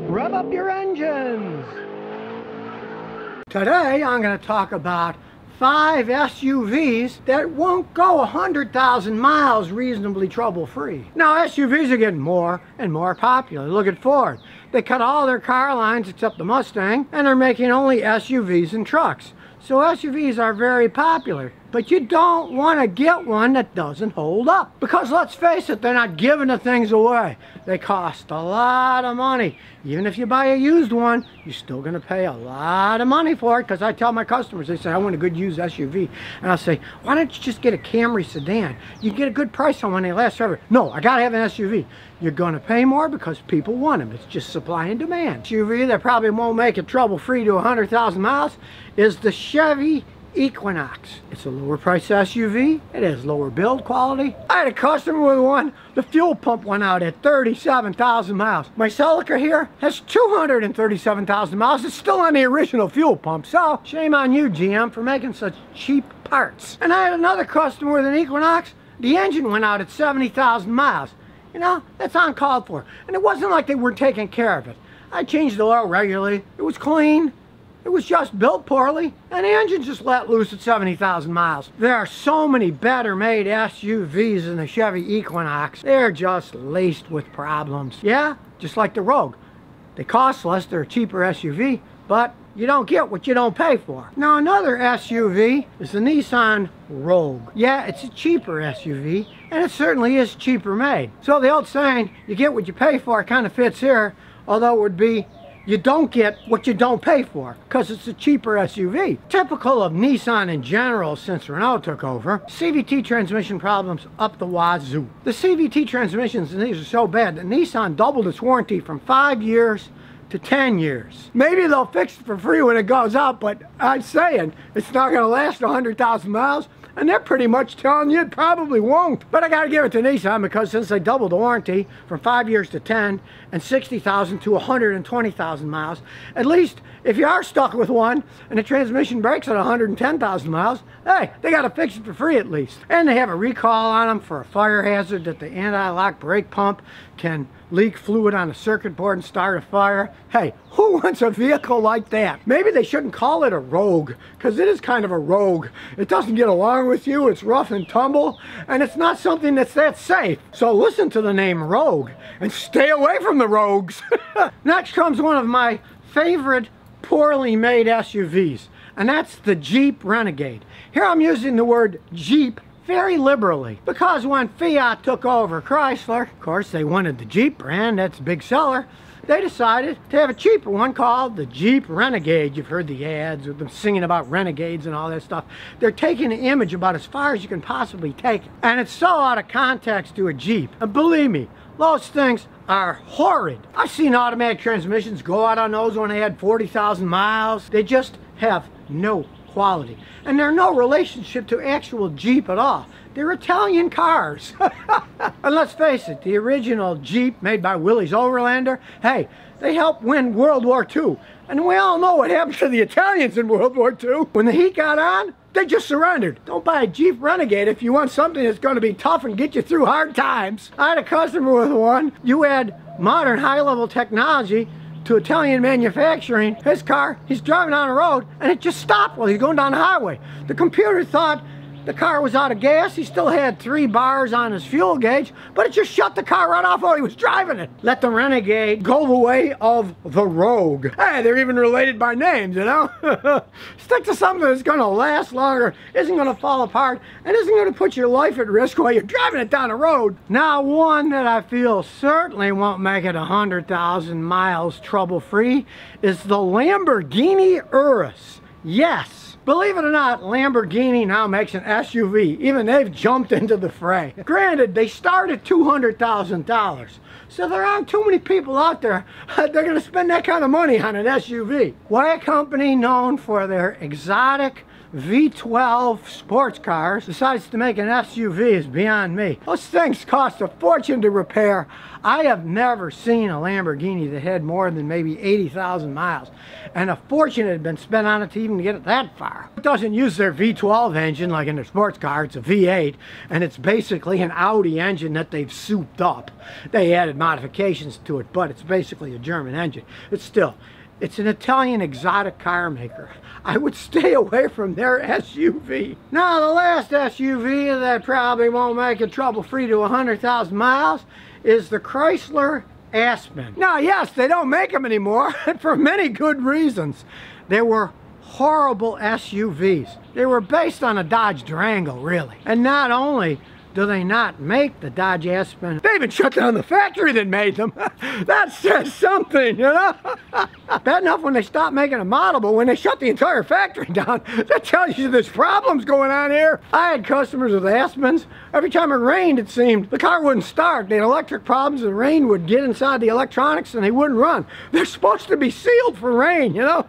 Rev up your engines! Today I'm going to talk about 5 SUVs that won't go 100,000 miles reasonably trouble-free. Now SUVs are getting more and more popular. Look at Ford. They cut all their car lines except the Mustang, and they're making only SUVs and trucks. So SUVs are very popular, but you don't want to get one that doesn't hold up. Because let's face it, they're not giving the things away. They cost a lot of money. Even if you buy a used one, you're still going to pay a lot of money for it. Because I tell my customers, they say, I want a good used SUV. And I'll say, why don't you just get a Camry sedan? You get a good price on one, they last forever. No, I got to have an SUV. You're going to pay more because people want them. It's just supply and demand. SUV that probably won't make it trouble-free to 100,000 miles is the Chevy Equinox. It's a lower price SUV. It has lower build quality. I had a customer with one. The fuel pump went out at 37,000 miles. My Celica here has 237,000 miles. It's still on the original fuel pump. So shame on you, GM, for making such cheap parts. And I had another customer with an Equinox. The engine went out at 70,000 miles. You know, that's uncalled for. And it wasn't like they weren't taking care of it. I changed the oil regularly. It was clean. It was just built poorly, and the engine just let loose at 70,000 miles. There are so many better made SUVs than the Chevy Equinox. They're just laced with problems. Yeah, just like the Rogue. They cost less, they're a cheaper SUV, but you don't get what you don't pay for. Now another SUV is the Nissan Rogue. Yeah, it's a cheaper SUV, and it certainly is cheaper made. So the old saying, you get what you pay for, kind of fits here, although it would be, you don't get what you don't pay for, because it's a cheaper SUV. Typical of Nissan in general since Renault took over, CVT transmission problems up the wazoo. The CVT transmissions in these are so bad that Nissan doubled its warranty from 5 years to 10 years. Maybe they'll fix it for free when it goes out, but I'm saying it's not going to last 100,000 miles. And they're pretty much telling you it probably won't. But I got to give it to Nissan because since they doubled the warranty from 5 years to 10 and 60,000 to 120,000 miles, at least if you are stuck with one and the transmission breaks at 110,000 miles, hey, they got to fix it for free at least. And they have a recall on them for a fire hazard that the anti-lock brake pump can leak fluid on a circuit board and start a fire. Hey, who wants a vehicle like that? Maybe they shouldn't call it a Rogue, because it is kind of a rogue. It doesn't get along with you, it's rough and tumble, and it's not something that's that safe. So listen to the name Rogue and stay away from the Rogues. Next comes one of my favorite poorly made SUVs, and that's the Jeep Renegade. Here I'm using the word Jeep very liberally, because when Fiat took over Chrysler, of course they wanted the Jeep brand, that's a big seller, they decided to have a cheaper one called the Jeep Renegade. You've heard the ads with them singing about renegades and all that stuff. They're taking the image about as far as you can possibly take it, and it's so out of context to a Jeep. And believe me, those things are horrid. I've seen automatic transmissions go out on those when they had 40,000 miles. They just have no quality. And they're no relationship to actual Jeep at all. They're Italian cars. And let's face it, the original Jeep made by Willys Overlander, hey, they helped win World War II. And we all know what happened to the Italians in World War II. When the heat got on, they just surrendered. Don't buy a Jeep Renegade if you want something that's going to be tough and get you through hard times. I had a customer with one. You add modern high-level technology to Italian manufacturing. His car, he's driving on the road and it just stopped while he's going down the highway. The computer thought the car was out of gas. He still had 3 bars on his fuel gauge, but it just shut the car right off while he was driving it. Let the Renegade go the way of the Rogue. Hey, they're even related by names, you know? Stick to something that's going to last longer, isn't going to fall apart, and isn't going to put your life at risk while you're driving it down the road. Now, one that I feel certainly won't make it 100,000 miles trouble-free is the Lamborghini Urus. Yes. Believe it or not, Lamborghini now makes an SUV. Even they've jumped into the fray. Granted, they start at $200,000. So there aren't too many people out there they're going to spend that kind of money on an SUV. Why a company known for their exotic, V12 sports cars decides to make an SUV is beyond me. Those things cost a fortune to repair. I have never seen a Lamborghini that had more than maybe 80,000 miles. And a fortune had been spent on it to even get it that far. It doesn't use their V12 engine like in their sports car. It's a V8, and it's basically an Audi engine that they've souped up. They added modifications to it, but it's basically a German engine. It's an Italian exotic car maker. I would stay away from their SUV. Now, the last SUV that probably won't make it trouble-free to 100,000 miles is the Chrysler Aspen. Now, yes, they don't make them anymore, and for many good reasons. They were horrible SUVs. They were based on a Dodge Durango, really. And not only do they not make the Dodge Aspen, they even shut down the factory that made them. That says something, you know? Bad enough when they stopped making a model, but when they shut the entire factory down, that tells you there's problems going on here. I had customers with Aspens. Every time it rained, it seemed, the car wouldn't start. They had electric problems, the rain would get inside the electronics and they wouldn't run. They're supposed to be sealed for rain, you know?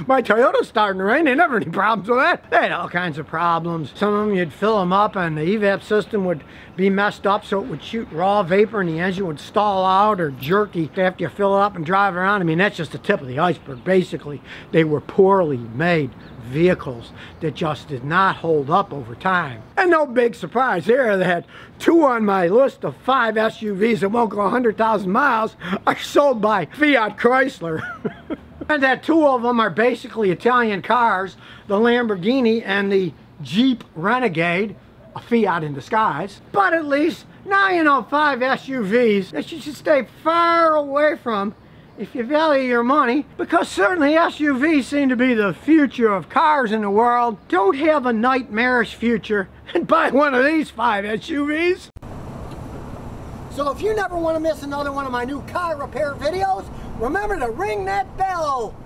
My Toyota's starting to rain, they never had any problems with that. They had all kinds of problems. Some of them, you'd fill them up and the evap system would be messed up, so it would shoot raw vapor and the engine would stall out or jerky after you fill it up and drive around. I mean, that's just the tip of the iceberg. Basically, they were poorly made vehicles that just did not hold up over time. And no big surprise here that 2 on my list of 5 SUVs that won't go 100,000 miles are sold by Fiat Chrysler. And that 2 of them are basically Italian cars, the Lamborghini and the Jeep Renegade, a Fiat in disguise. But at least now you know 5 SUVs that you should stay far away from if you value your money, because certainly SUVs seem to be the future of cars in the world. Don't have a nightmarish future and buy one of these 5 SUVs. So if you never want to miss another one of my new car repair videos, remember to ring that bell.